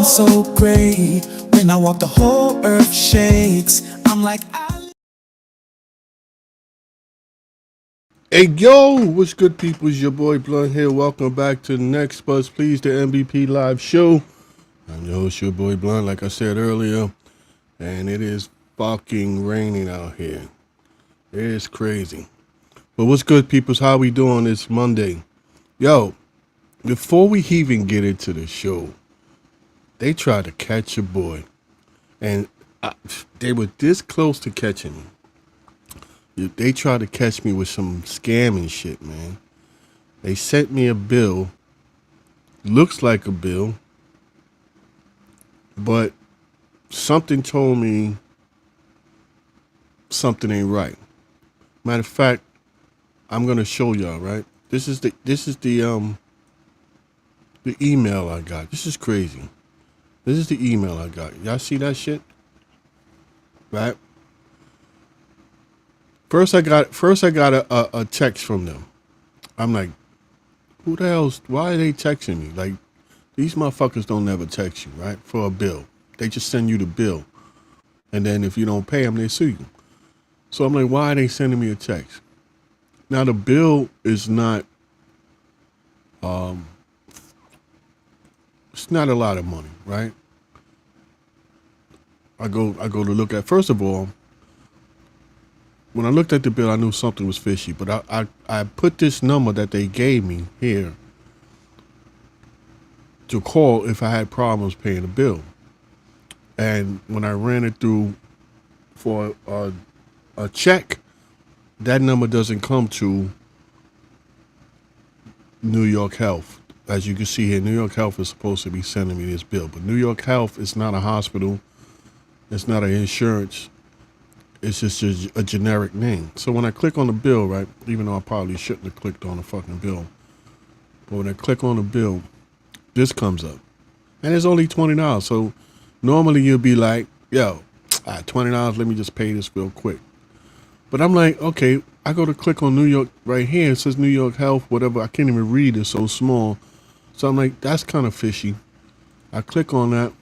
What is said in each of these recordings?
so great. When I walk, the whole earth shakes. I'm like, Hey yo, what's good people? It's your boy Blunt here. Welcome back to the next Buzz Please the NBP Live Show. I'm your host, your boy Blunt, like I said earlier. And it is fucking raining out here. It is crazy. But what's good peoples? How we doing this Monday? Yo, before we even get into the show, they tried to catch your boy. And they were this close to catching me. They tried to catch me with some scamming shit, man. They sent me a bill, looks like a bill, but something told me something ain't right. Matter of fact, I'm gonna show y'all, right? This is the email I got. This is crazy. This is the email I got. Y'all see that shit? Right? First I got a text from them. I'm like, who the hell's, why are they texting me? Like, these motherfuckers don't never text you, right? For a bill. They just send you the bill. And then if you don't pay them, they sue you. So I'm like, why are they sending me a text? Now the bill is not, it's not a lot of money, right? I go to look at, first of all, when I looked at the bill, I knew something was fishy, but I put this number that they gave me here to call if I had problems paying the bill. And when I ran it through for a check, that number doesn't come to New York Health. As you can see here, New York Health is supposed to be sending me this bill, but New York Health is not a hospital. It's not an insurance. It's just a generic name. So when I click on the bill, right, even though I probably shouldn't have clicked on the fucking bill, but when I click on the bill, this comes up. And it's only $20. So normally you'll be like, yo, $20, let me just pay this real quick. But I'm like, okay, I go to click on New York right here. It says New York Health, whatever. I can't even read it, so small. So I'm like, that's kind of fishy. I click on that.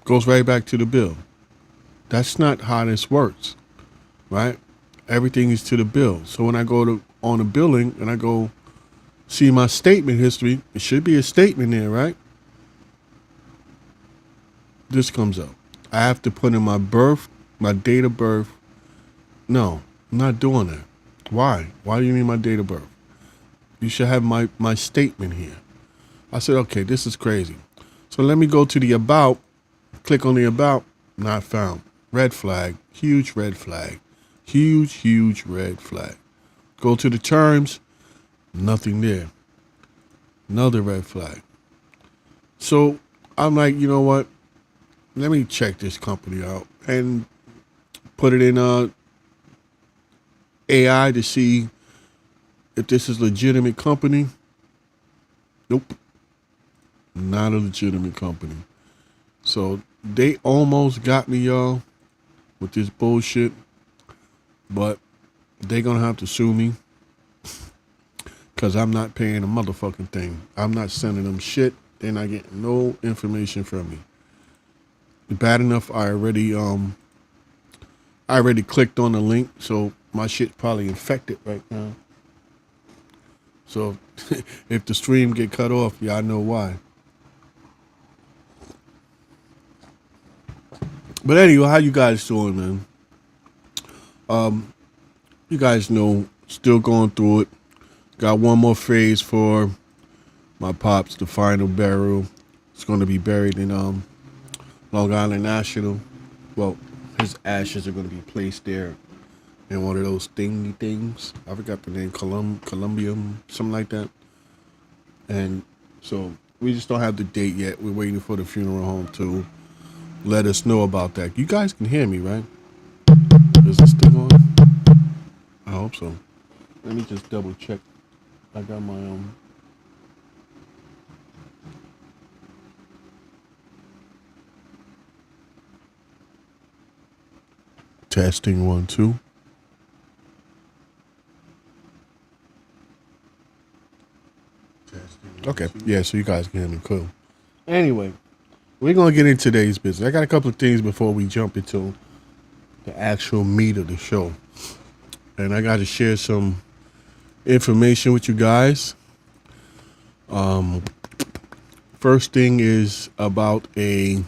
Goes right back to the bill. That's not how this works, right? Everything is to the bill. So when I go on the billing and I go see my statement history, it should be a statement there, right? This comes up. I have to put in my birth, my date of birth. No, I'm not doing that. Why? Why do you need my date of birth? You should have my statement here. I said, okay, this is crazy. So let me go to the about, click on the about, not found. Red flag, huge red flag, huge red flag. Go to the terms, nothing there. Another red flag. So I'm like, you know what? Let me check this company out and put it in AI to see if this is a legitimate company. Nope. Not a legitimate company. So they almost got me, y'all, with this bullshit. But they're going to have to sue me because I'm not paying a motherfucking thing. I'm not sending them shit. They're not getting no information from me. Bad enough, I already clicked on the link, so my shit's probably infected right now. So if the stream get cut off, yeah, I know why. But anyway, how you guys doing, man? You guys know, still going through it. Got one more phase for my pops, the final burial. It's going to be buried in Long Island National. Well, his ashes are going to be placed there in one of those thingy things. I forgot the name, Columbium, something like that. And so we just don't have the date yet. We're waiting for the funeral home to let us know about that. You guys can hear me, right? Is this still on? I hope so. Let me just double check. I got my testing 1 2. Testing Okay, yeah, so you guys can hear me. Cool. Anyway, we're going to get into today's business. I got a couple of things before we jump into the actual meat of the show. And I got to share some information with you guys. First thing is about a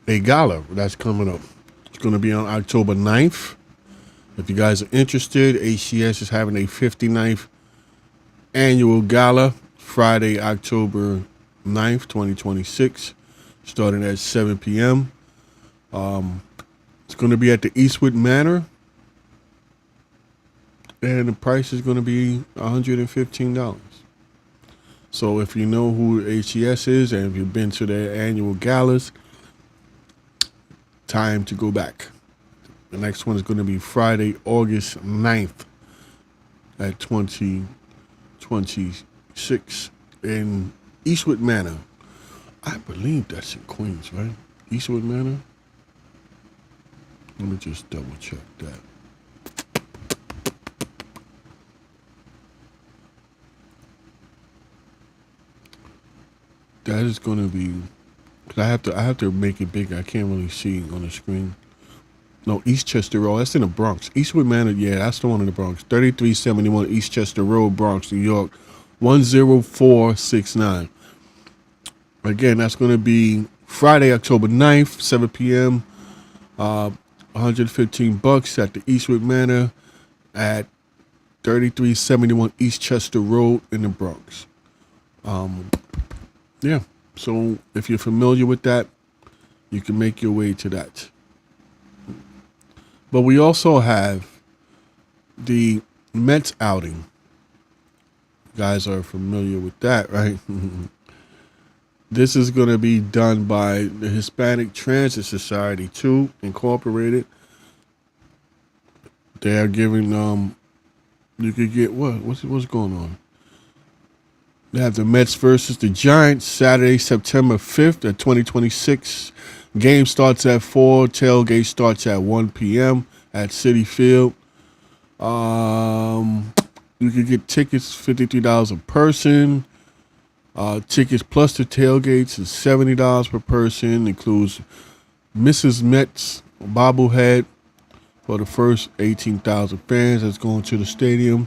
gala that's coming up. It's going to be on October 9th. If you guys are interested, HCS is having a 59th annual gala Friday, October 9th, 2026, starting at 7 p.m. It's going to be at the Eastwood Manor, and the price is going to be $115. So if you know who HCS is and if you've been to their annual galas, time to go back. The next one is going to be Friday, August 9th at 2026 in Eastwood Manor. I believe that's in Queens, right? Eastwood Manor? Let me just double check that. That is going to be, cause I have to make it bigger. I can't really see on the screen. No, Eastchester Road. That's in the Bronx. Eastwood Manor, yeah, that's the one in the Bronx. 3371 Eastchester Road, Bronx, New York, 10469. Again, that's going to be Friday, October 9th, 7 p.m. $115 at the Eastwood Manor at 3371 Eastchester Road in the Bronx. Yeah, so if you're familiar with that, you can make your way to that. But we also have the Mets outing. You guys are familiar with that, right? This is going to be done by the Hispanic Transit Society, too, Incorporated. They are giving you could get what's going on? They have the Mets versus the Giants Saturday, September 5th at 2026. Game starts at 4. Tailgate starts at 1 p.m. at Citi Field. You can get tickets $53 a person. Tickets plus the tailgates is $70 per person. Includes Mrs. Mets bobblehead for the first 18,000 fans that's going to the stadium.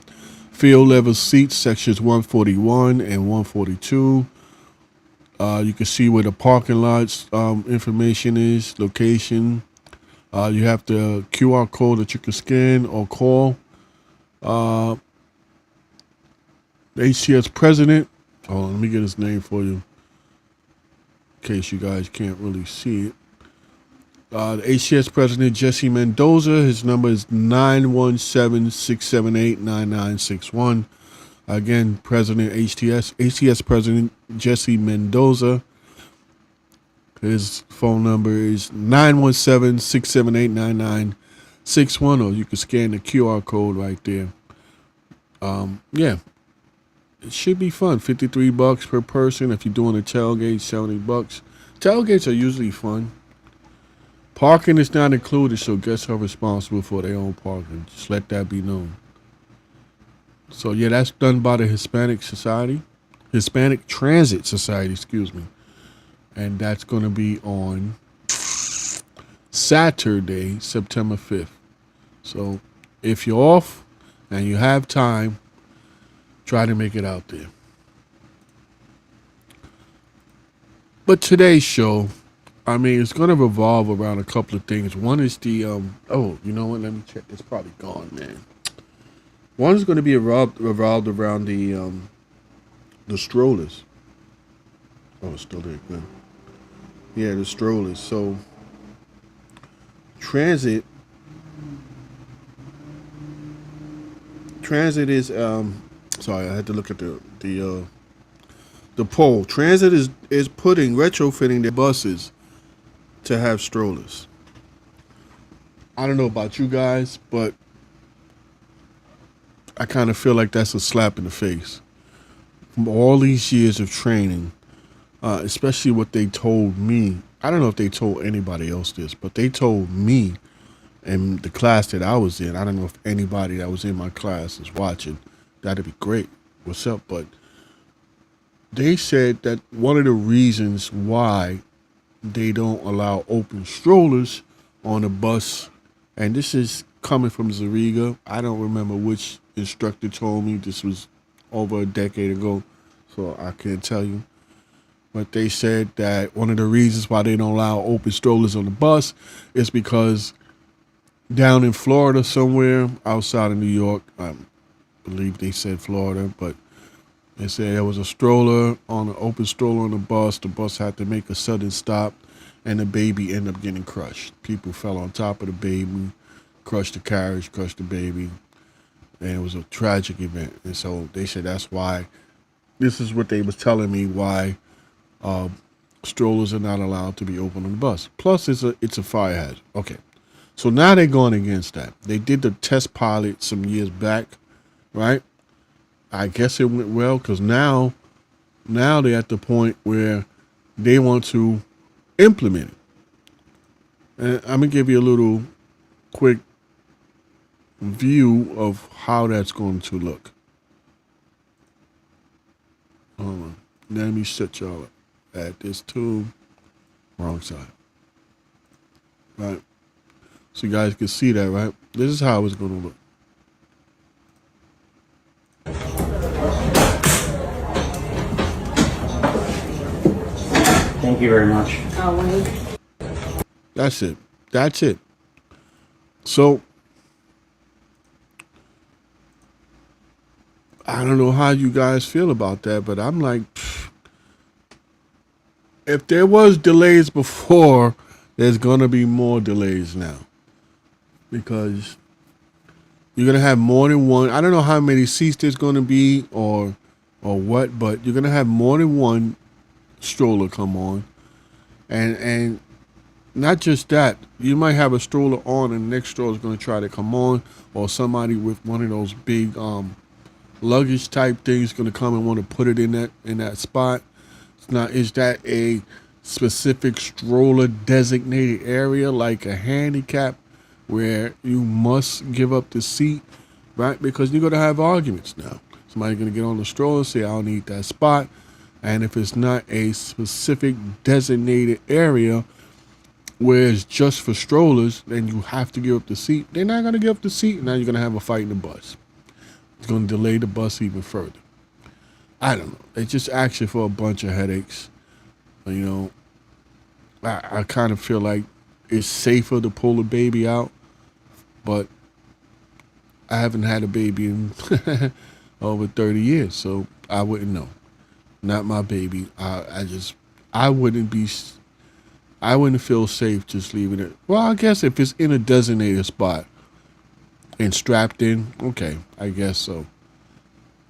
Field level seats, sections 141 and 142. You can see where the parking lots information is, location. You have the QR code that you can scan or call. The HCS president, let me get his name for you in case you guys can't really see it. The HCS president, Jesse Mendoza, his number is 917-678-9961. Again, President HCS President Jesse Mendoza. His phone number is 917-678-9961, or you can scan the QR code right there. Yeah, it should be fun. $53 per person. If you're doing a tailgate, $70. Tailgates are usually fun. Parking is not included, so guests are responsible for their own parking. Just let that be known. So yeah, that's done by the Hispanic Transit Society, excuse me. And that's going to be on Saturday, September 5th. So if you're off and you have time, try to make it out there. But today's show, it's going to revolve around a couple of things. One is the, you know what? Let me check. It's probably gone, man. One is going to be revolved around the strollers. Oh, it's still there. Good. Yeah, the strollers. So, transit is, sorry, I had to look at the poll. Transit is retrofitting their buses to have strollers. I don't know about you guys, but I kind of feel like that's a slap in the face. From all these years of training, especially what they told me. I don't know if they told anybody else this, but they told me in the class that I was in. I don't know if anybody that was in my class is watching. that'd be great. What's up? But they said that one of the reasons why they don't allow open strollers on a bus, and this is coming from Zariga. I don't remember which instructor told me. This was over a decade ago, so I can't tell you. But they said that one of the reasons why they don't allow open strollers on the bus is because down in Florida somewhere outside of New York, I believe they said Florida, but they said there was a stroller on an open stroller on the bus. The bus had to make a sudden stop, and the baby ended up getting crushed. People fell on top of the baby, crushed the carriage, crushed the baby, and it was a tragic event. And so they said that's why. This is what they was telling me why strollers are not allowed to be open on the bus. Plus, it's a fire hazard. Okay, so now they're going against that. They did the test pilot some years back, right? I guess it went well because now they're at the point where they want to implement it. And I'm gonna give you a little quick view of how that's going to look. Hold on. Let me set y'all up. Add this to wrong side. Right. So you guys can see that, right? This is how it's going to look. Thank you very much. That's it. That's it. So I don't know how you guys feel about that, but I'm like, if there was delays before, there's gonna be more delays now, because you're gonna have more than one. I don't know how many seats there's gonna be or what, but you're gonna have more than one stroller come on, and not just that. You might have a stroller on, and the next stroller is gonna try to come on, or somebody with one of those big luggage type things going to come and want to put it in that spot. Now, is that a specific stroller designated area like a handicap where you must give up the seat, right? Because you're going to have arguments now. Somebody's going to get on the stroller and say, I don't need that spot. And if it's not a specific designated area where it's just for strollers, then you have to give up the seat. They're not going to give up the seat. Now you're going to have a fight in the bus. It's going to delay the bus even further. I don't know. They just asking for a bunch of headaches. You know, I kind of feel like it's safer to pull a baby out, but I haven't had a baby in over 30 years, so I wouldn't know. Not my baby. I wouldn't feel safe just leaving it. Well, I guess if it's in a designated spot and strapped in, okay, I guess so.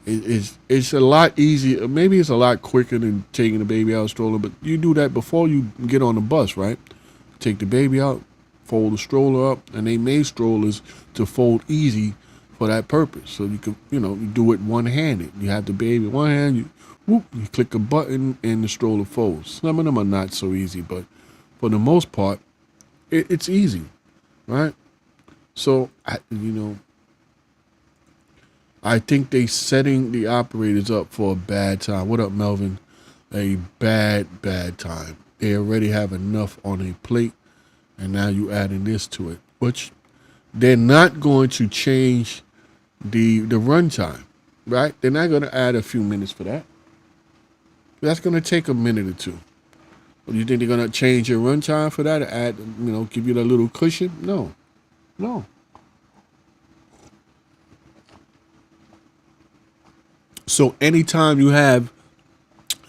It's a lot easier. Maybe it's a lot quicker than taking the baby out of the stroller, but you do that before you get on the bus, right? Take the baby out, fold the stroller up, and they made strollers to fold easy for that purpose. So you could, you do it one-handed. You have the baby in one hand, you click a button, and the stroller folds. Some of them are not so easy, but for the most part, it's easy, right? So, I think they setting the operators up for a bad time. What up, Melvin? A bad time. They already have enough on a plate, and now you adding this to it, which they're not going to change the run time, right? They're not going to add a few minutes for that. That's going to take a minute or two. Do you think they're going to change your run time for that? Add, give you that little cushion? No. So anytime you have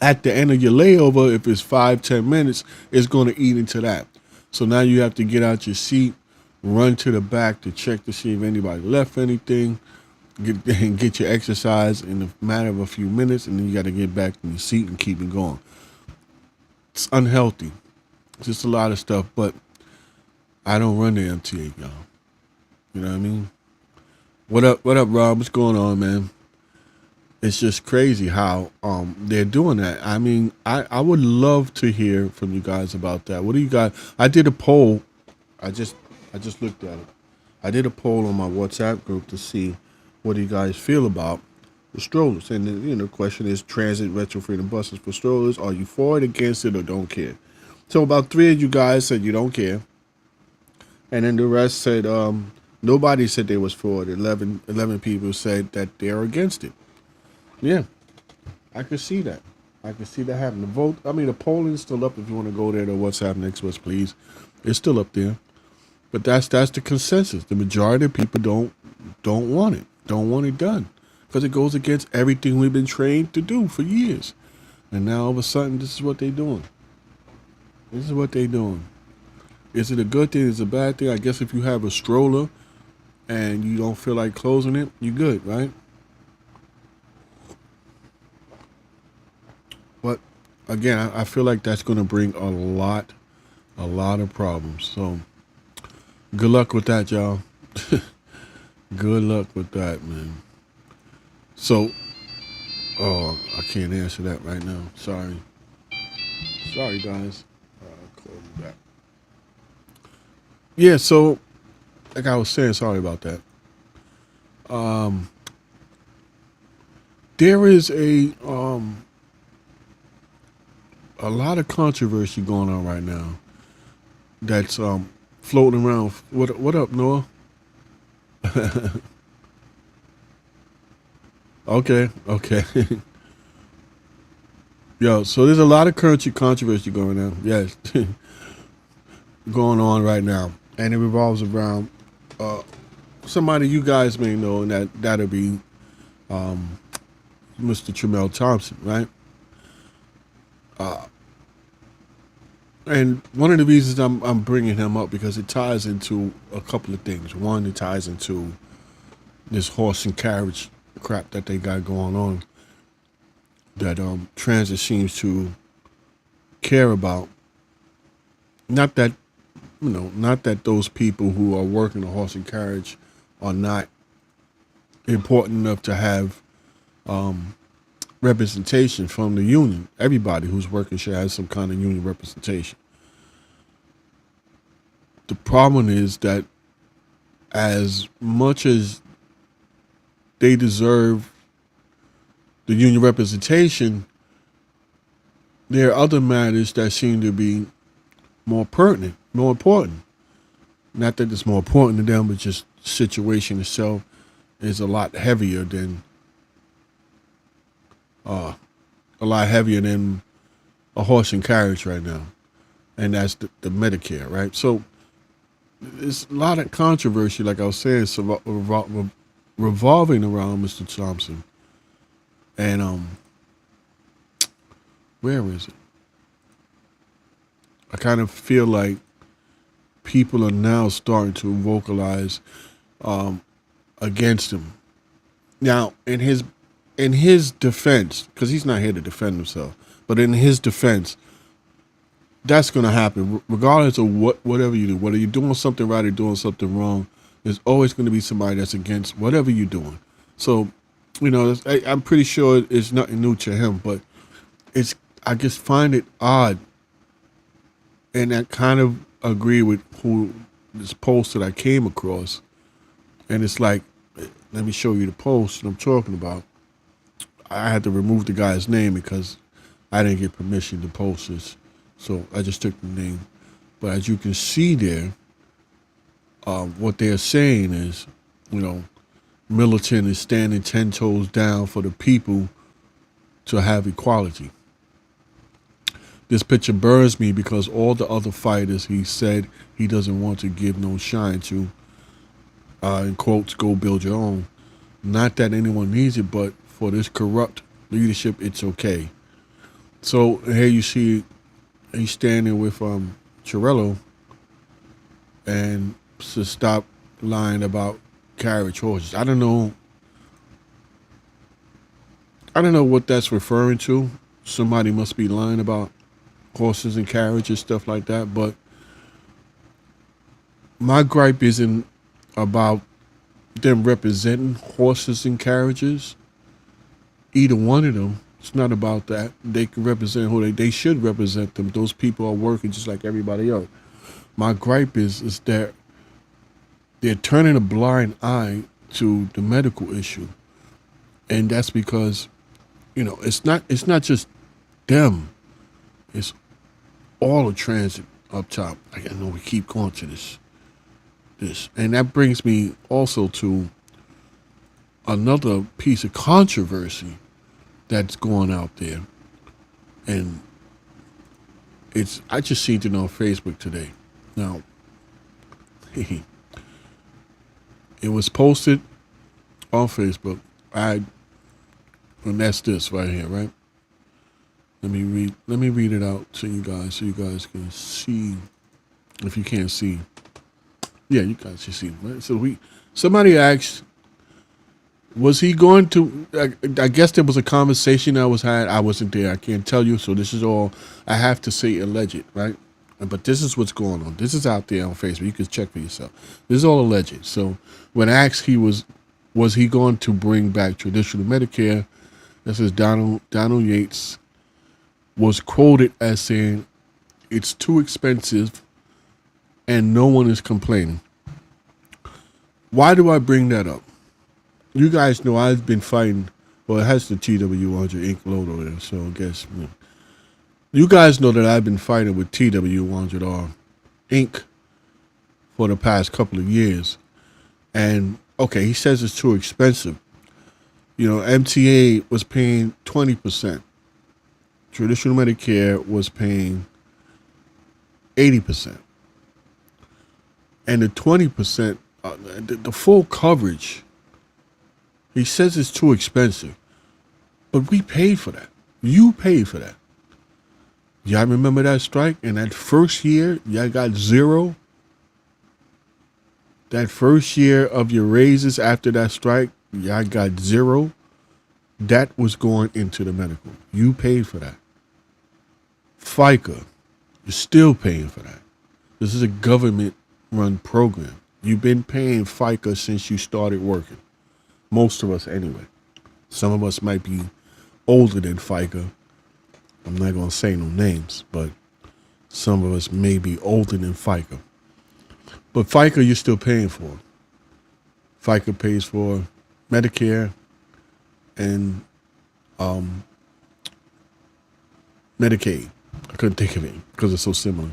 at the end of your layover, if it's 5-10 minutes, it's going to eat into that. So now you have to get out your seat, run to the back to check to see if anybody left anything, get your exercise in a matter of a few minutes, and then you got to get back in your seat and keep it going. It's unhealthy. It's just a lot of stuff, but I don't run the MTA, y'all. You know what I mean? What up, Rob? What's going on, man? It's just crazy how they're doing that. I mean, I would love to hear from you guys about that. What do you guys? I did a poll. I just looked at it. I did a poll on my WhatsApp group to see what do you guys feel about the strollers. And the question is transit retrofitting buses for strollers. Are you for it, against it, or don't care? So about three of you guys said you don't care, and then the rest said nobody said they was for it. 11 people said that they're against it. Yeah, I could see that. I could see that happening. The vote. I mean, the polling's still up. If you want to go there to WhatsApp next to us, please. It's still up there. But that's the consensus. The majority of people don't want it. Don't want it done because it goes against everything we've been trained to do for years. And now all of a sudden, this is what they're doing. This is what they're doing. Is it a good thing? Is it a bad thing? I guess if you have a stroller and you don't feel like closing it, you're good, right? But again, I feel like that's going to bring a lot of problems. So good luck with that, y'all. Good luck with that, man. So, oh, I can't answer that right now. Sorry, guys. Close that. Yeah. So, like I was saying, sorry about that. There is a lot of controversy going on right now. That's floating around. What up, Noah? Okay. Yo, so there's a lot of currency controversy going on. Yes, going on right now, and it revolves around somebody you guys may know, and that'll be Mr. Tremel Thompson, right? And one of the reasons I'm bringing him up because it ties into a couple of things. One, it ties into this horse and carriage crap that they got going on that transit seems to care about. Not that those people who are working a horse and carriage are not important enough to have representation from the union. Everybody who's working should have some kind of union representation. The problem is that as much as they deserve the union representation, there are other matters that seem to be more pertinent, more important. Not that it's more important to them, but just the situation itself is a lot heavier than a horse and carriage right now, and that's the Medicare, right? So there's a lot of controversy, like I was saying, revolving around Mr. Thompson, and where is it? I kind of feel like people are now starting to vocalize against him. Now, in his defense, because he's not here to defend himself, but in his defense, that's going to happen regardless of whatever you do. Whether you're doing something right or doing something wrong, there's always going to be somebody that's against whatever you're doing. So, I'm pretty sure it's nothing new to him, but I just find it odd, and I kind of agree with this post that I came across, and it's like, let me show you the post that I'm talking about. I had to remove the guy's name because I didn't get permission to post this, so I just took the name. But as you can see there, what they're saying is, Militant is standing 10 toes down for the people to have equality. This picture burns me because all the other fighters he said he doesn't want to give no shine to, in quotes, go build your own. Not that anyone needs it, but for this corrupt leadership, it's okay. So here you see he's standing with Chirello and to stop lying about carriage horses. I don't know what that's referring to. Somebody must be lying about horses and carriages, stuff like that. But my gripe isn't about them representing horses and carriages. Either one of them. It's not about that. They can represent who they should represent them. Those people are working just like everybody else. My gripe is that they're turning a blind eye to the medical issue. And that's because, it's not just them. It's all the transit up top. I know we keep going to this. And that brings me also to another piece of controversy that's going out there. And I just seen it on Facebook today. Now, it was posted on Facebook. And that's this right here, right? Let me read it out to you guys so you guys can see. If you can't see, yeah, you guys should see, right? So somebody asked, was he going to? I guess there was a conversation that was had. I wasn't there. I can't tell you. So this is all I have to say. Alleged, right? But this is what's going on. This is out there on Facebook. You can check for yourself. This is all alleged. So when asked, was he going to bring back traditional Medicare? This is Donald Yates was quoted as saying, "It's too expensive, and no one is complaining." Why do I bring that up? You guys know I've been fighting. Well, it has the TWU Inc. logo there, so I guess you guys know that I've been fighting with TWU Inc. for the past couple of years. And okay, he says it's too expensive. MTA was paying 20%. Traditional Medicare was paying 80%. And the 20%, the full coverage, he says it's too expensive. But we paid for that. You paid for that. Y'all remember that strike? And that first year, y'all got zero. That first year of your raises after that strike, y'all got zero. That was going into the medical. You paid for that. FICA, you're still paying for that. This is a government-run program. You've been paying FICA since you started working. Most of us anyway. Some of us might be older than FICA. I'm not going to say no names, but some of us may be older than FICA. But FICA you're still paying for. FICA pays for Medicare and Medicaid. I couldn't think of it because it's so similar.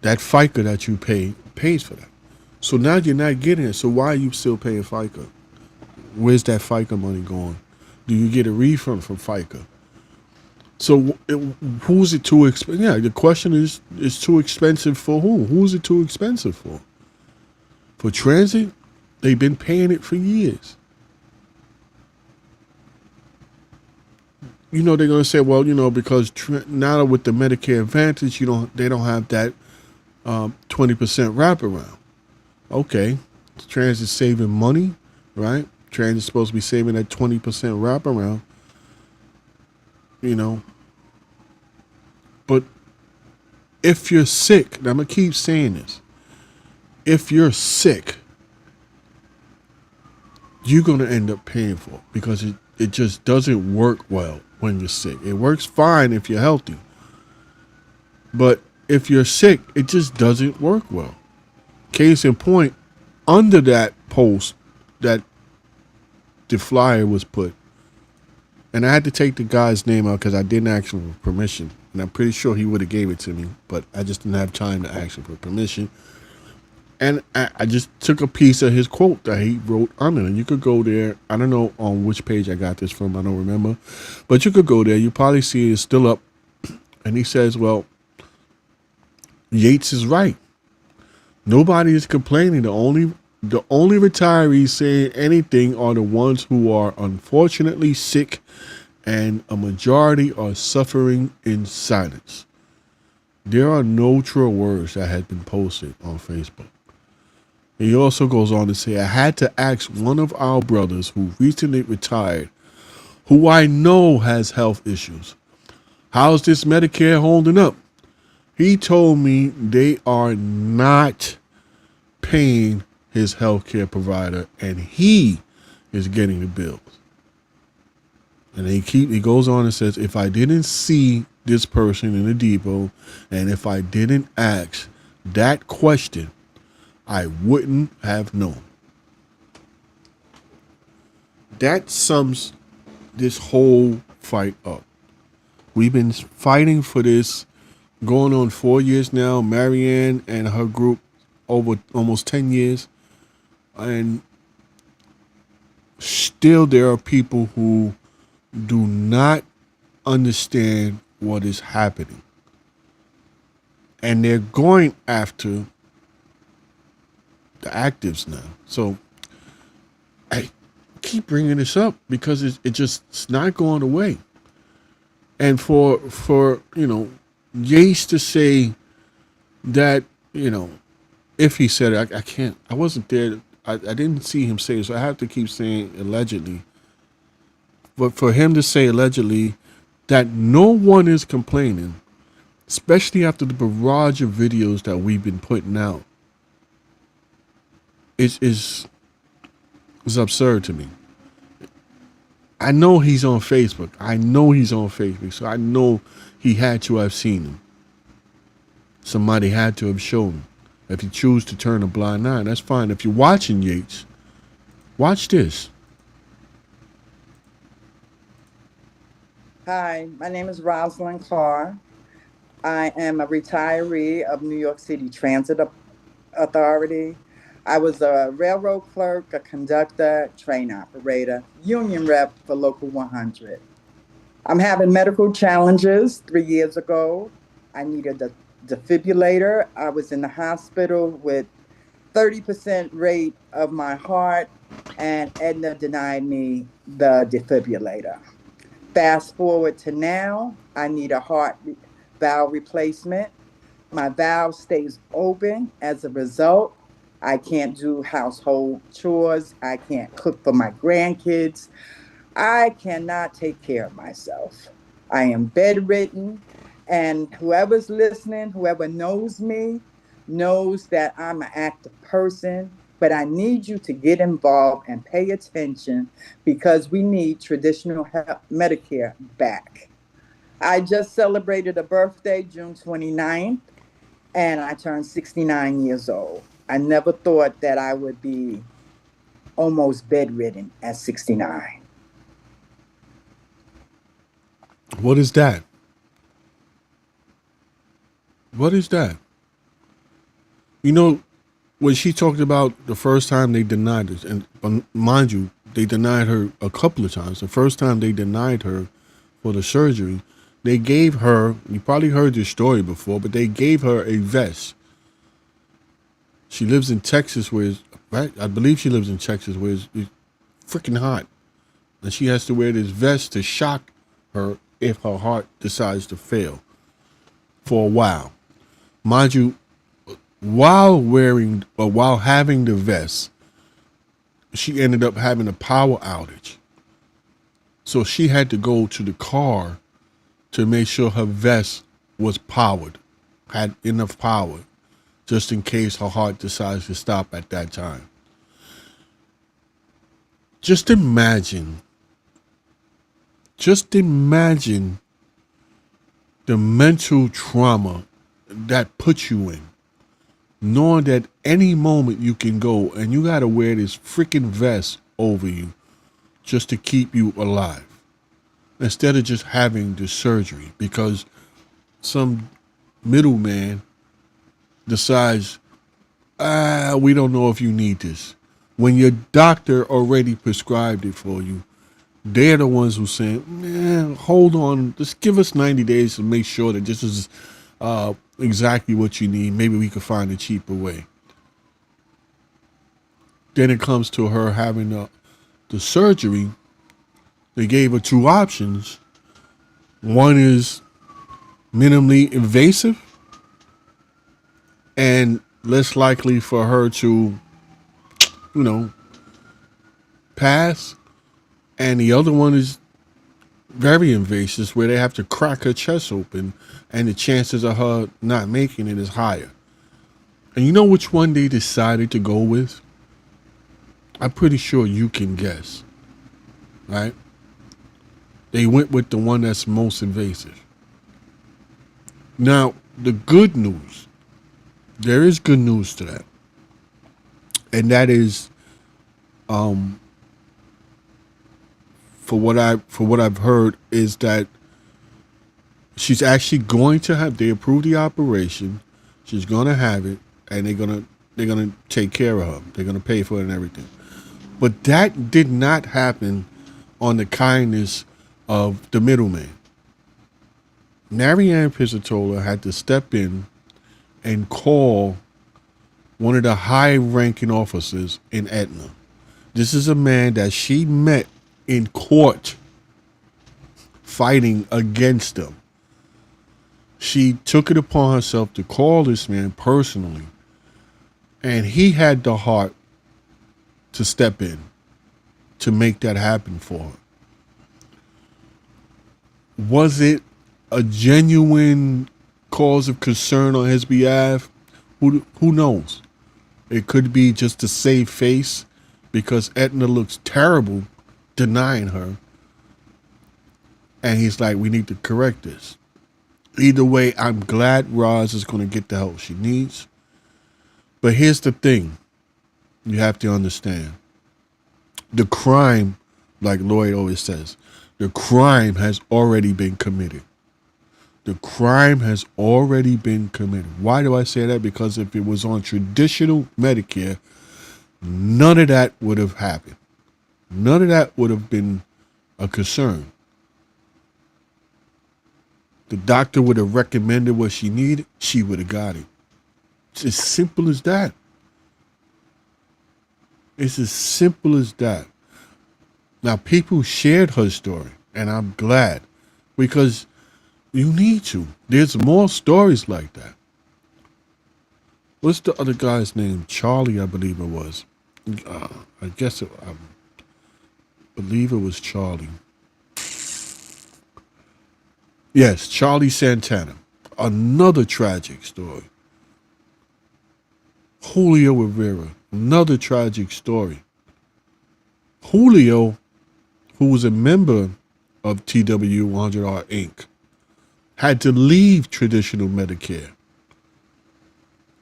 That FICA that you pay pays for that. So now you're not getting it. So why are you still paying FICA? Where's that FICA money going? Do you get a refund from FICA? So who's it too expensive? Yeah, the question is too expensive for who? Who's it too expensive for? For transit? They've been paying it for years. They're going to say, well, because now with the Medicare Advantage, they don't have that 20% wraparound. Okay, transit's saving money, right? Transit's supposed to be saving that 20% wraparound. But if you're sick, and I'm going to keep saying this, if you're sick, you're going to end up paying for it because it just doesn't work well when you're sick. It works fine if you're healthy. But if you're sick, it just doesn't work well. Case in point, under that post that the flyer was put, and I had to take the guy's name out because I didn't ask him for permission. And I'm pretty sure he would have gave it to me, but I just didn't have time to ask him for permission. And I just took a piece of his quote that he wrote under it. And you could go there. I don't know on which page I got this from. I don't remember. But you could go there. You probably see it's still up. And he says, well, Yates is right. Nobody is complaining. The only retirees saying anything are the ones who are unfortunately sick, and a majority are suffering in silence. There are no true words that had been posted on Facebook. He also goes on to say, I had to ask one of our brothers who recently retired, who I know has health issues, how's this Medicare holding up? He told me they are not paying his health care provider, and he is getting the bills. And he goes on and says, if I didn't see this person in the depot, and if I didn't ask that question, I wouldn't have known. That sums this whole fight up. We've been fighting for this going on 4 years now. Marianne and her group over almost 10 years. And still there are people who do not understand what is happening. And they're going after the actives now. So I keep bringing this up because it's not going away. And for Yates to say that, if he said it, I can't. I wasn't there. I didn't see him say it, so I have to keep saying allegedly. But for him to say allegedly that no one is complaining, especially after the barrage of videos that we've been putting out, is absurd to me. I know he's on Facebook. So I know he had to have seen him. Somebody had to have shown him. If you choose to turn a blind eye, that's fine. If you're watching Yates, watch this. Hi, my name is Rosalind Carr. I am a retiree of New York City Transit Authority. I was a railroad clerk, a conductor, train operator, union rep for Local 100. I'm having medical challenges 3 years ago. I needed a defibrillator. I was in the hospital with 30% rate of my heart, and Edna denied me the defibrillator. Fast forward to now, I need a valve replacement. My valve stays open. As a result, I can't do household chores. I can't cook for my grandkids. I cannot take care of myself. I am bedridden. And whoever's listening, whoever knows me, knows that I'm an active person. But I need you to get involved and pay attention because we need traditional Medicare back. I just celebrated a birthday, June 29th, and I turned 69 years old. I never thought that I would be almost bedridden at 69. What is that? What is that? You know, when she talked about the first time they denied us, and mind you, they denied her a couple of times. The first time they denied her for the surgery, they gave her, you probably heard this story before, but they gave her a vest. She lives in Texas where it's, right? I believe she lives in Texas where it's freaking hot. And she has to wear this vest to shock her if her heart decides to fail for a while. Mind you, while having the vest, she ended up having a power outage. So she had to go to the car to make sure her vest was powered, had enough power, just in case her heart decides to stop at that time. Just imagine the mental trauma that puts you in, knowing that any moment you can go and you got to wear this freaking vest over you just to keep you alive, instead of just having the surgery because some middleman decides, we don't know if you need this. When your doctor already prescribed it for you, they're the ones who say, man, hold on, just give us 90 days to make sure that this is exactly what you need. Maybe we could find a cheaper way. Then it comes to her having the surgery. They gave her two options. One is minimally invasive and less likely for her to, pass. And the other one is very invasive, where they have to crack her chest open, and the chances of her not making it is higher. And you know which one they decided to go with? I'm pretty sure you can guess, right? They went with the one that's most invasive. Now, the good news, there is good news to that. And that is, for what I've heard is that she's actually going to have. They approved the operation. She's going to have it, and they're gonna take care of her. They're gonna pay for it and everything. But that did not happen on the kindness of the middleman. Marianne Pizzatola had to step in and call one of the high-ranking officers in Aetna. This is a man that she met in court fighting against them. She took it upon herself to call this man personally, and he had the heart to step in to make that happen for her. Was it a genuine cause of concern on his behalf? Who knows? It could be just to save face because Aetna looks terrible denying her. And he's like, we need to correct this. Either way, I'm glad Roz is going to get the help she needs. But here's the thing you have to understand. The crime, like Lloyd always says, the crime has already been committed. The crime has already been committed. Why do I say that? Because if it was on traditional Medicare, none of that would have happened. None of that would have been a concern. The doctor would have recommended what she needed. She would have got it. It's as simple as that. It's as simple as that. Now, people shared her story, and I'm glad because you need to. There's more stories like that. What's the other guy's name? Charlie, I believe it was. I believe it was Charlie. Yes, Charlie Santana. Another tragic story. Julio Rivera. Another tragic story. Julio, who was a member of TWU 100R Inc., had to leave traditional Medicare.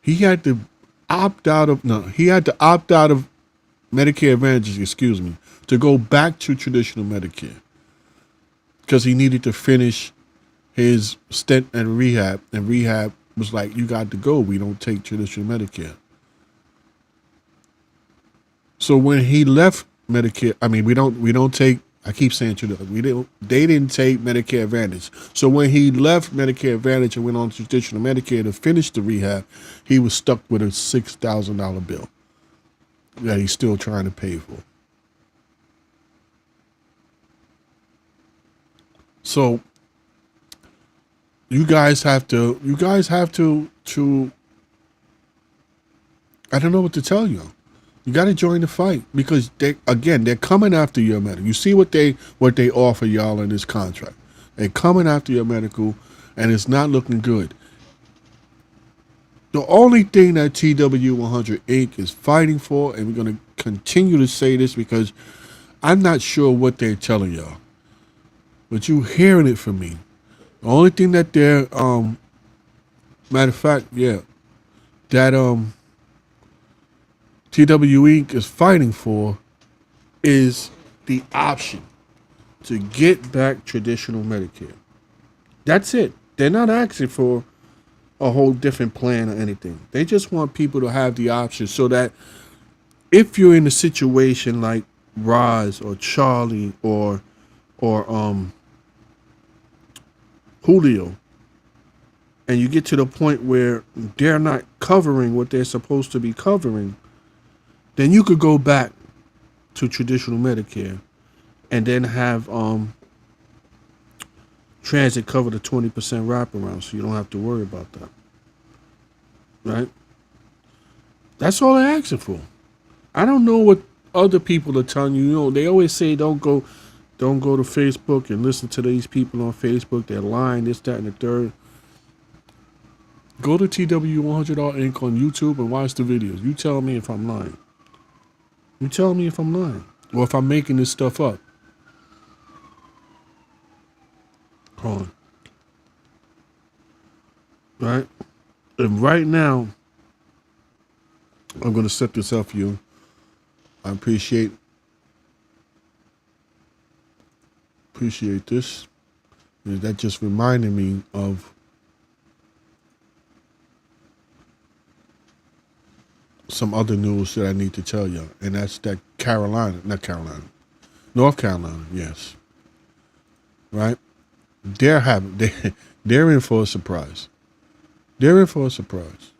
He had to opt out of Medicare Advantage, to go back to traditional Medicare because he needed to finish his stint at rehab, and rehab was like, you got to go. We don't take traditional Medicare. So when he left Medicare, we don't take, I keep saying they didn't take Medicare Advantage. So when he left Medicare Advantage and went on to traditional Medicare to finish the rehab, he was stuck with a $6,000 bill that he's still trying to pay for. So you guys have to, I don't know what to tell you. You got to join the fight because they're coming after your medical. You see what they offer y'all in this contract. They're coming after your medical, and it's not looking good. The only thing that TWU 100 Inc. is fighting for, and we're going to continue to say this because I'm not sure what they're telling y'all, but you hearing it from me. The only thing that they're, matter of fact, that TWU Inc. is fighting for is the option to get back traditional Medicare. That's it. They're not asking for a whole different plan or anything. They just want people to have the option so that if you're in a situation like Roz or Charlie or Julio, and you get to the point where they're not covering what they're supposed to be covering, then you could go back to traditional Medicare and then have transit cover the 20% wraparound so you don't have to worry about that. Right? That's all they're asking for. I don't know what other people are telling you. You know, they always say don't go to Facebook and listen to these people on Facebook. They're lying, this, that, and the third. Go to TW100R Inc. on YouTube and watch the videos. You tell me if I'm lying. You tell me if I'm lying or if I'm making this stuff up. Hold on. Right? And right now, I'm going to set this up for you. I appreciate appreciate this. That just reminded me of some other news that I need to tell you, and that's that North Carolina, yes, right? They're in for a surprise. They're in for a surprise.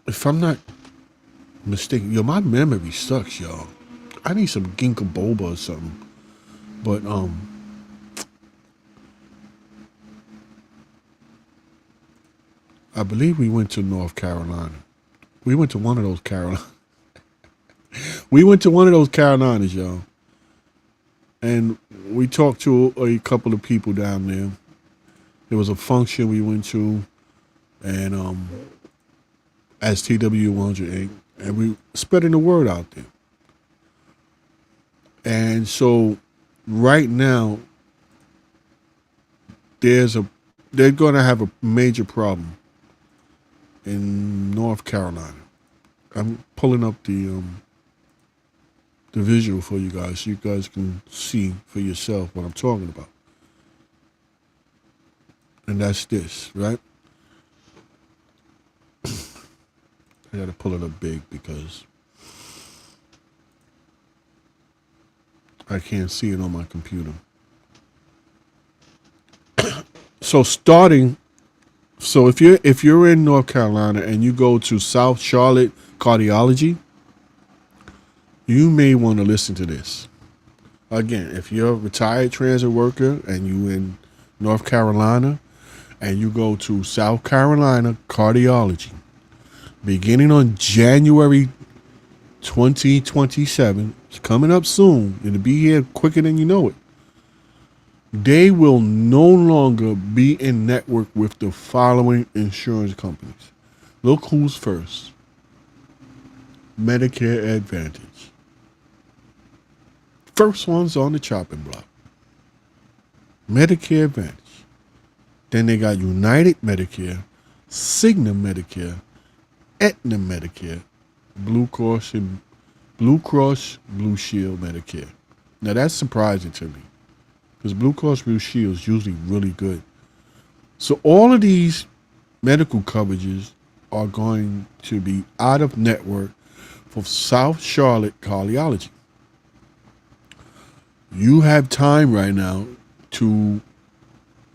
If I'm not mistaken, my memory sucks, y'all. I need some ginkgo boba or something. But I believe we went to North Carolina. We went to one of those Carolinas. We went to one of those Carolinas, y'all. And we talked to a couple of people down there. There was a function we went to, and as TWU 100 Inc., and we spreading the word out there. And so right now, they're going to have a major problem in North Carolina. I'm pulling up the visual for you guys so you guys can see for yourself what I'm talking about. And that's this, right? I got to pull it up big because I can't see it on my computer. So if you're in North Carolina and you go to South Charlotte Cardiology, you may want to listen to this. Again, if you're a retired transit worker and you in North Carolina and you go to South Carolina Cardiology, beginning on January 2027, it's coming up soon. It'll be here quicker than you know it. They will no longer be in network with the following insurance companies. Look who's first. Medicare Advantage. First one's on the chopping block. Medicare Advantage. Then they got United Medicare, Cigna Medicare, Aetna Medicare, Blue Cross Blue Shield Medicare. Now that's surprising to me because Blue Cross Blue Shield is usually really good. So all of these medical coverages are going to be out of network for South Charlotte Cardiology. You have time right now to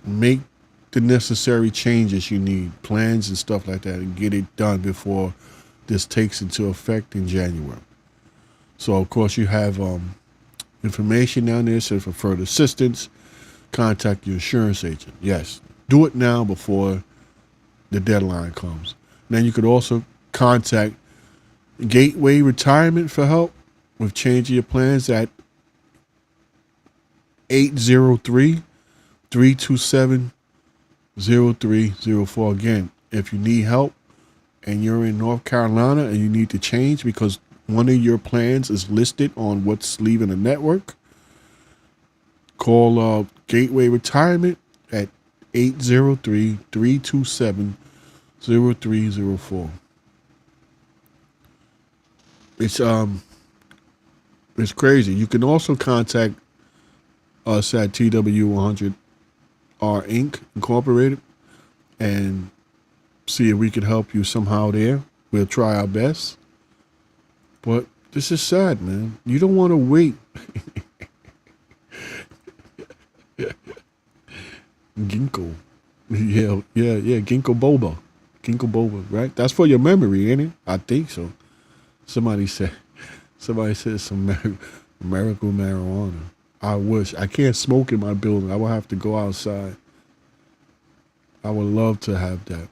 make the necessary changes you need, plans and stuff like that, and get it done before this takes into effect in January. So, of course, you have information down there. So for further assistance, contact your insurance agent. Yes, do it now before the deadline comes. Then you could also contact Gateway Retirement for help with changing your plans at 803-327-0304. Again, if you need help and you're in North Carolina and you need to change because one of your plans is listed on what's leaving the network, call Gateway Retirement at 803-327-0304. It's crazy. You can also contact us at TWU 100 Inc. Incorporated and see if we can help you somehow there. We'll try our best. But this is sad, man. You don't want to wait. Ginkgo. Yeah, Ginkgo boba. Ginkgo boba, right? That's for your memory, ain't it? I think so. Somebody said some miracle marijuana. I wish. I can't smoke in my building. I will have to go outside. I would love to have that.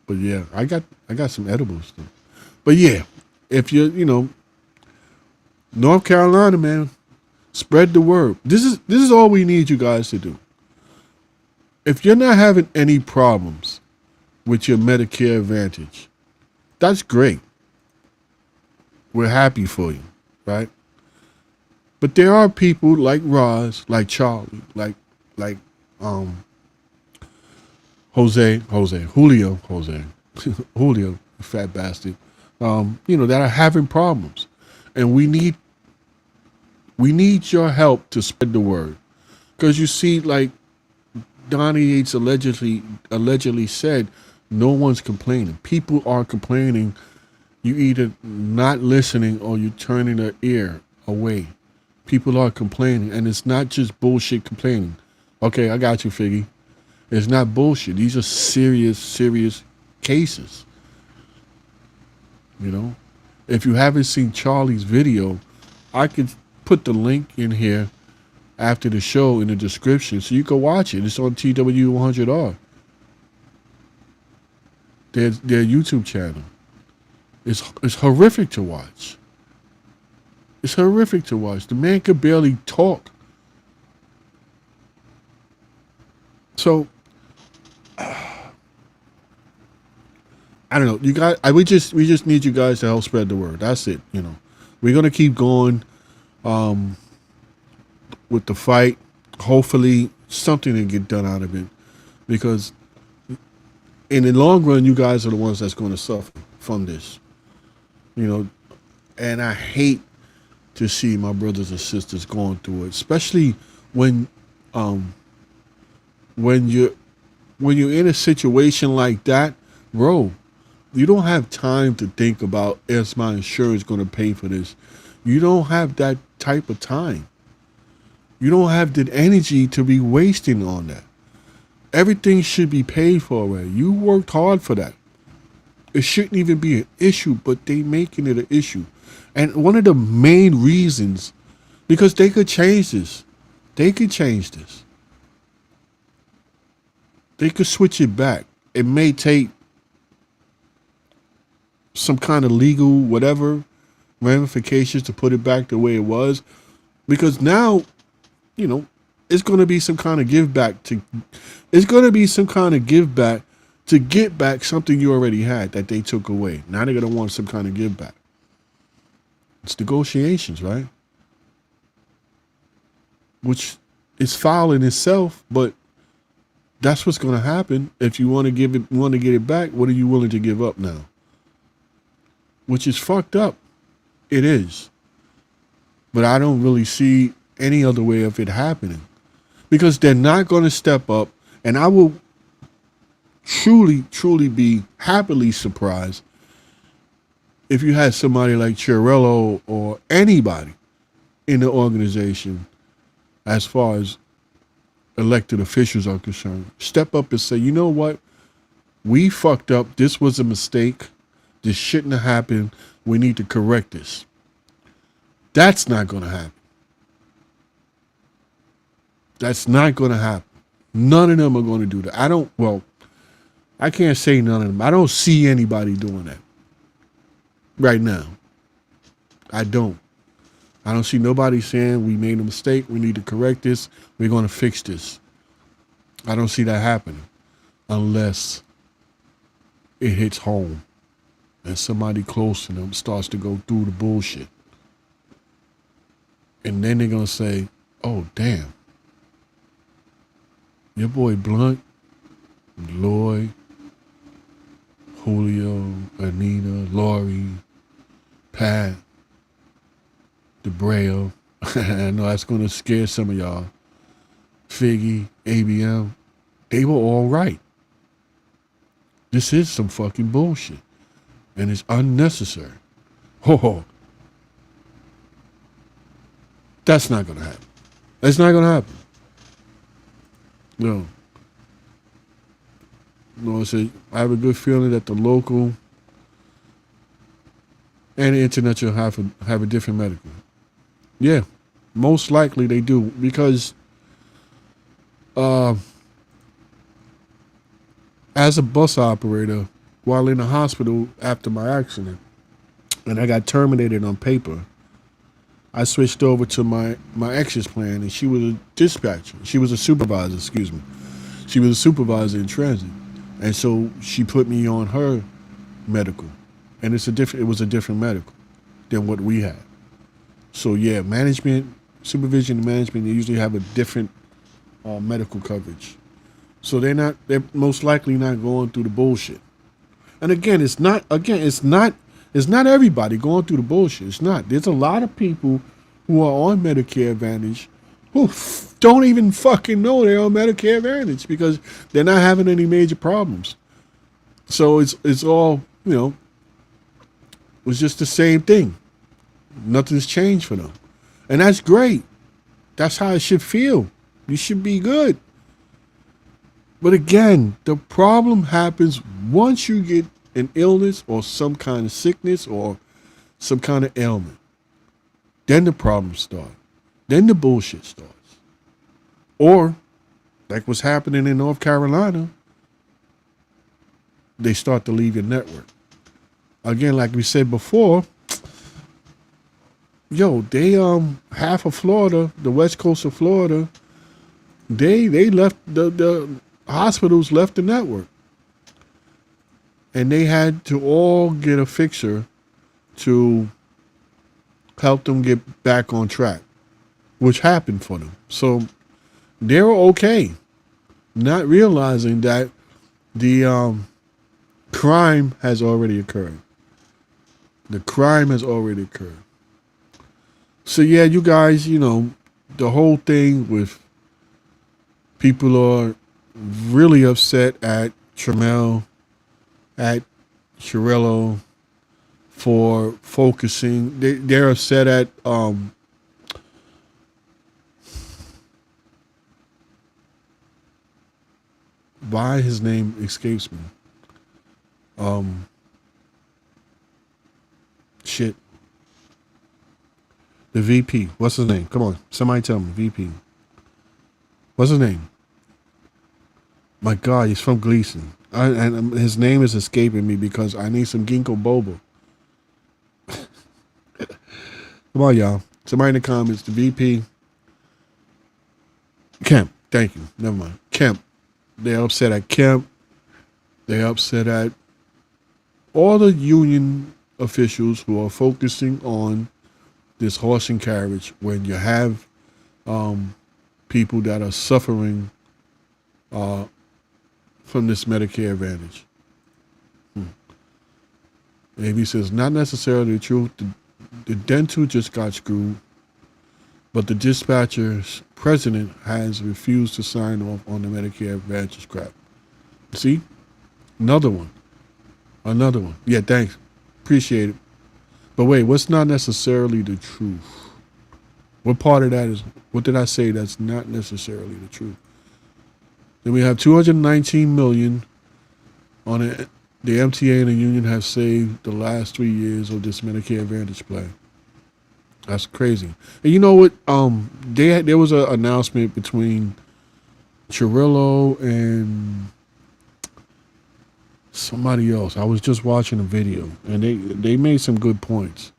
But yeah, I got some edibles though. But yeah, if you're, North Carolina, man, spread the word. This is all we need you guys to do. If you're not having any problems with your Medicare Advantage, that's great. We're happy for you, right? But there are people like Roz, like Charlie, like Julio, Julio, fat bastard, that are having problems. And we need your help to spread the word. Because you see, like Donnie Yates allegedly said, no one's complaining. People are complaining. You either not listening or you turning their ear away. People are complaining, and it's not just bullshit complaining. Okay, I got you, Figgy. It's not bullshit. These are serious cases. You know, if you haven't seen Charlie's video, I could put the link in here after the show in the description so you can watch it. It's on TWU 100R. Their YouTube channel. It's horrific to watch. It's horrific to watch. The man could barely talk. So I don't know. You guys, we just need you guys to help spread the word. That's it. You know, we're gonna keep going with the fight. Hopefully, something will get done out of it, because in the long run, you guys are the ones that's going to suffer from this. You know, and I hate to see my brothers and sisters going through it, especially when when you when you're in a situation like that, bro. You don't have time to think about, is my insurance going to pay for this? You don't have that type of time. You don't have the energy to be wasting on that. Everything should be paid for already. You worked hard for that. It shouldn't even be an issue, but they making it an issue. And one of the main reasons, because they could change this. They could change this. They could switch it back. It may take some kind of legal whatever ramifications to put it back the way it was, because now, you know, it's going to be some kind of give back to get back something you already had that they took away. Now they're going to want some kind of give back. It's negotiations, right? Which is foul in itself, but that's what's going to happen. If you want to get it back, what are you willing to give up now? Which is fucked up. It is. But I don't really see any other way of it happening, because they're not going to step up. And I will truly be happily surprised if you had somebody like Chiarello or anybody in the organization, as far as elected officials are concerned, step up and say, you know what? We fucked up. This was a mistake. This shouldn't have happened. We need to correct this. That's not going to happen. That's not going to happen. None of them are going to do that. I can't say none of them. I don't see anybody doing that right now. I don't see nobody saying we made a mistake. We need to correct this. We're going to fix this. I don't see that happening unless it hits home and somebody close to them starts to go through the bullshit. And then they're going to say, oh, damn. Your boy Blunt, Lloyd, Julio, Anina, Lori, Pat, DeBreo. I know that's going to scare some of y'all. Figgy, ABM. They were all right. This is some fucking bullshit. And it's unnecessary. Oh, that's not going to happen. That's not going to happen. No. No, I have a good feeling that the local and the international have a different medical. Yeah, most likely they do, because as a bus operator, while in the hospital after my accident, and I got terminated on paper, I switched over to my ex's plan, and she was a dispatcher. She was a supervisor, excuse me. She was a supervisor in transit. And so she put me on her medical. And it was a different medical than what we had. So yeah, supervision and management, they usually have a different medical coverage. So they're most likely not going through the bullshit. And again, it's not everybody going through the bullshit. It's not. There's a lot of people who are on Medicare Advantage who don't even fucking know they're on Medicare Advantage because they're not having any major problems. So it's all, it's just the same thing. Nothing's changed for them. And that's great. That's how it should feel. You should be good. But again, the problem happens once you get an illness or some kind of sickness or some kind of ailment. Then the problems start. Then the bullshit starts. Or, like what's happening in North Carolina, they start to leave your network. Again, like we said before, they half of Florida, the west coast of Florida, they left the hospitals left the network. And they had to all get a fixer to help them get back on track, which happened for them. So they were okay, not realizing that the crime has already occurred. The crime has already occurred. So yeah, you guys, the whole thing with people are really upset at Trammell, at Chirillo for focusing. They're upset at why his name escapes me. Shit. The VP. What's his name? Come on. Somebody tell me. VP. What's his name? My God, he's from Gleason. And his name is escaping me because I need some ginkgo boba. Come on, y'all. Somebody in the comments. The VP. Kemp. Thank you. Never mind. Kemp. They're upset at Kemp. They're upset at all the union officials who are focusing on this horse and carriage when you have people that are suffering from this Medicare Advantage. Maybe says not necessarily the truth. The dental just got screwed, but the dispatcher's president has refused to sign off on the Medicare Advantage crap. See? Another one. Yeah, thanks. Appreciate it. But wait, what's not necessarily the truth? What part of that is, what did I say that's not necessarily the truth? Then we have 219 million on it. The MTA and the union have saved the last 3 years of this Medicare Advantage plan. That's crazy. And you know what? There was an announcement between Chirillo and somebody else. I was just watching a video, and they made some good points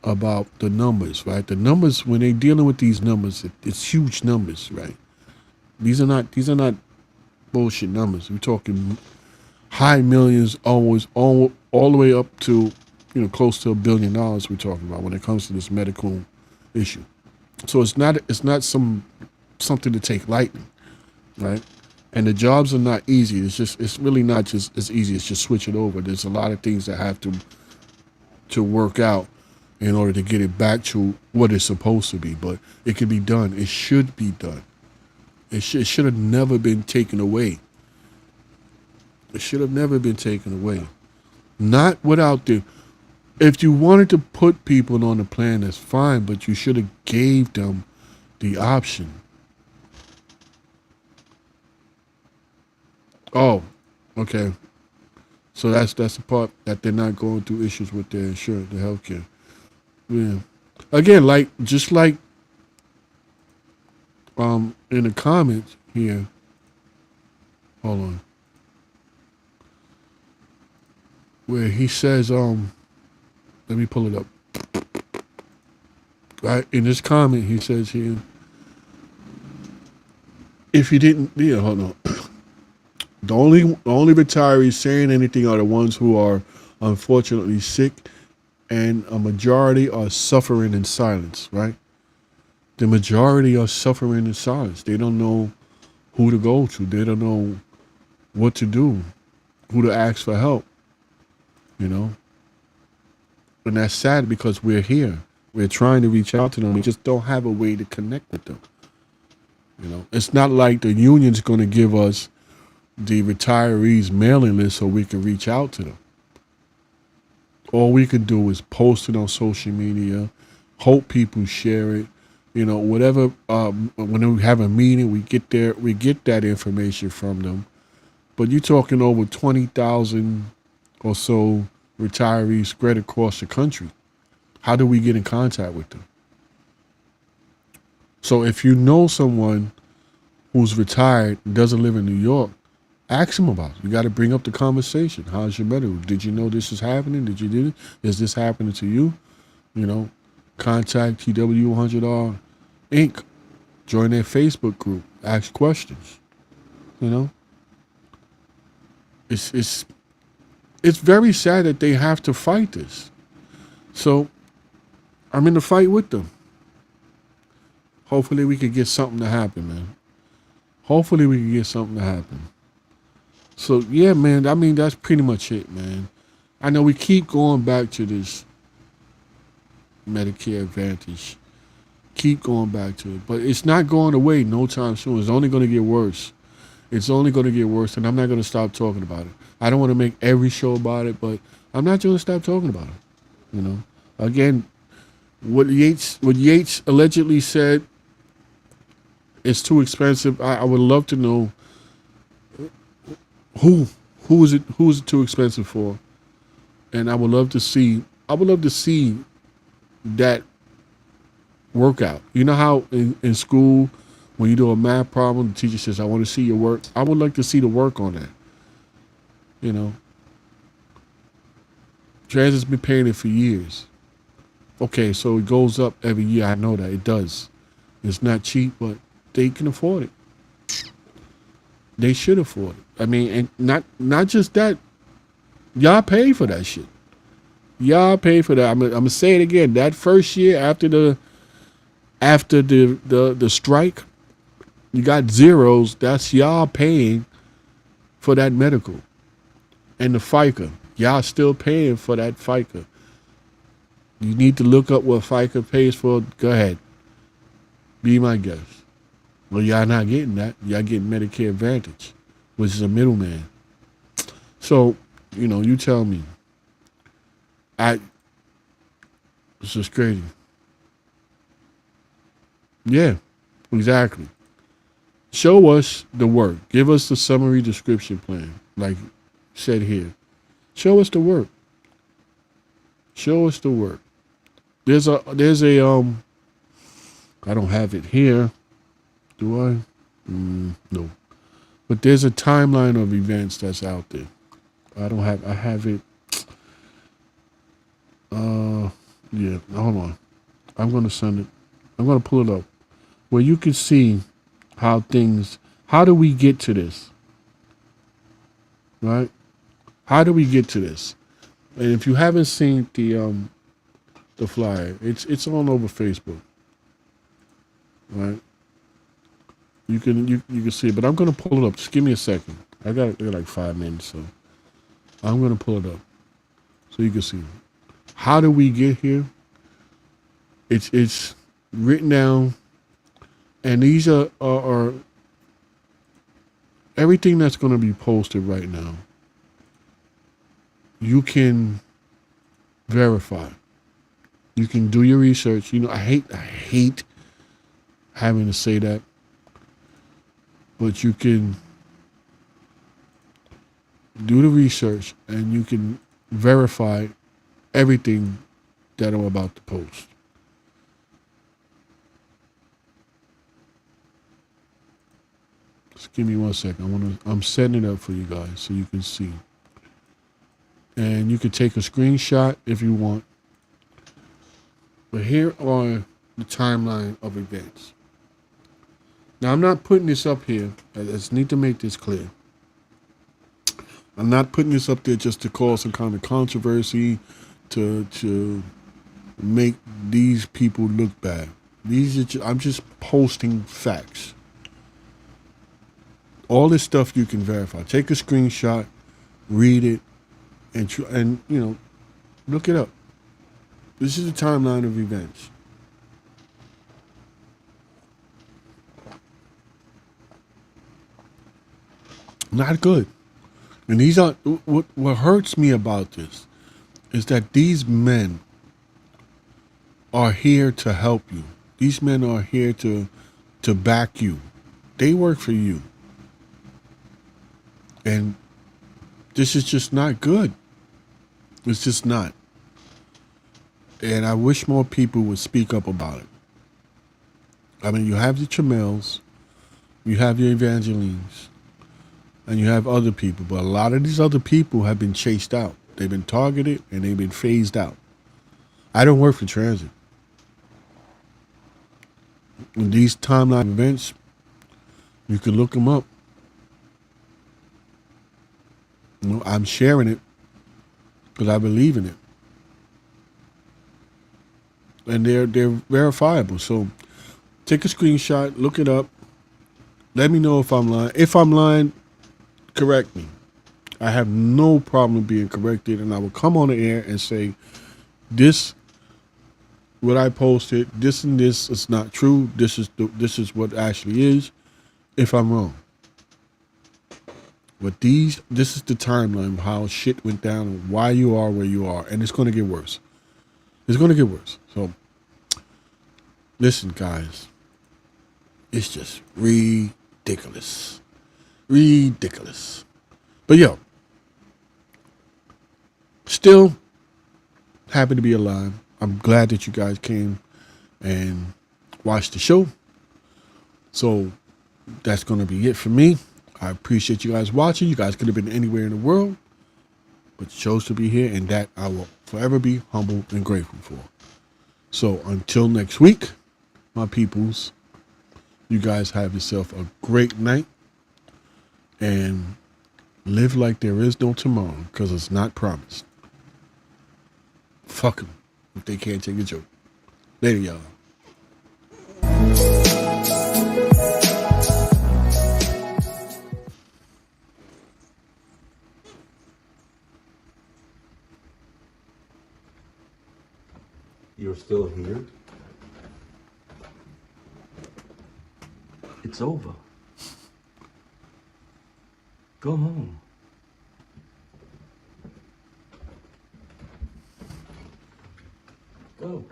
about the numbers, right? The numbers, when they're dealing with these numbers, it's huge numbers, right? These are not bullshit numbers. We're talking high millions, always all the way up to close to $1 billion. We're talking about when it comes to this medical issue. So it's not something to take lightly, right? And the jobs are not easy. It's really not just as easy as just switch it over. There's a lot of things that have to work out in order to get it back to what it's supposed to be. But it can be done. It should be done. It should have never been taken away. It should have never been taken away. Not without if you wanted to put people on the plan, that's fine, but you should have gave them the option. Oh, okay. So that's the part that they're not going through issues with their insurance, the healthcare. Yeah. Again, just like in the comments here. Hold on. Where he says, let me pull it up. Right, in this comment he says here, if you didn't, hold on. The only retirees saying anything are the ones who are unfortunately sick, and a majority are suffering in silence, right? The majority are suffering in silence. They don't know who to go to. They don't know what to do, who to ask for help, And that's sad because we're here. We're trying to reach out to them. We just don't have a way to connect with them. It's not like the union's going to give us the retirees mailing list so we can reach out to them. All we can do is post it on social media, hope people share it. Whatever. When we have a meeting, we get that information from them. But you're talking over 20,000 or so retirees spread across the country. How do we get in contact with them? So if you know someone who's retired and doesn't live in New York, ask them about it. You got to bring up the conversation. How's your medical? Did you know this is happening? Did you do it? Is this happening to you? Contact TWU 100R Inc. Join their Facebook group. Ask questions. It's very sad that they have to fight this. So I'm in the fight with them. Hopefully we can get something to happen, man. Hopefully we can get something to happen. So yeah, man, I mean that's pretty much it, man. I know we keep going back to this Medicare Advantage. Keep going back to it. But it's not going away no time soon. It's only going to get worse. It's only going to get worse, and I'm not going to stop talking about it. I don't want to make every show about it, but I'm not going to stop talking about it. Again, what Yates allegedly said is too expensive. I would love to know who is it too expensive for, and I would love to see that workout. You know how in school when you do a math problem, the teacher says, "I want to see your work." I would like to see the work on that. Transit's been paying it for years. Okay, so it goes up every year. I know that it does. It's not cheap, but they can afford it. They should afford it. I mean, and not just that. Y'all pay for that shit. Y'all pay for that. I'm gonna say it again. That first year after the strike, you got zeros. That's y'all paying for that medical. And the FICA. Y'all still paying for that FICA. You need to look up what FICA pays for. Go ahead. Be my guest. Well, y'all not getting that. Y'all getting Medicare Advantage, which is a middleman. So, you tell me. This is crazy. Yeah, exactly. Show us the work. Give us the summary description plan, like said here. Show us the work. Show us the work. There's a I don't have it here. Do I? No. But there's a timeline of events that's out there. I have it. Yeah, hold on. I'm going to send it. I'm going to pull it up where you can see how do we get to this? Right? How do we get to this? And if you haven't seen the flyer, it's all over Facebook. Right? You can see it, but I'm going to pull it up. Just give me a second. I got like 5 minutes, so I'm going to pull it up so you can see it. How do we get here? It's written down, and these are everything that's going to be posted right now. You can verify. You can do your research. I hate having to say that, but you can do the research and you can verify everything that I'm about to post. Just give me 1 second. I'm setting it up for you guys so you can see. And you can take a screenshot if you want. But here are the timeline of events. Now, I'm not putting this up here. I just need to make this clear. I'm not putting this up there just to cause some kind of controversy, to make these people look bad. I'm just posting facts. All this stuff you can verify. Take a screenshot, read it, and look it up. This is a timeline of events. Not good. And these are what hurts me about this is that these men are here to help you. These men are here to back you. They work for you. And this is just not good. It's just not. And I wish more people would speak up about it. I mean, you have the Chamels, you have your Evangelines, and you have other people. But a lot of these other people have been chased out. They've been targeted and they've been phased out. I don't work for transit. In these timeline events, you can look them up. You know, I'm sharing it because I believe in it. And they're verifiable. So take a screenshot, look it up. Let me know if I'm lying. If I'm lying, correct me. I have no problem being corrected, and I will come on the air and say, this, what I posted, this and this is not true. This is what actually is. If I'm wrong. But this is the timeline of how shit went down and why you are where you are. And it's going to get worse. It's going to get worse. So, listen, guys. It's just ridiculous. Ridiculous. But yo, still happy to be alive. I'm glad that you guys came and watched the show. So, that's going to be it for me. I appreciate you guys watching. You guys could have been anywhere in the world, but you chose to be here, and that I will forever be humble and grateful for. So until next week, my peoples, you guys have yourself a great night and live like there is no tomorrow, because it's not promised. Fuck them if they can't take a joke. Later, y'all. You're still here? It's over. Go home. Go.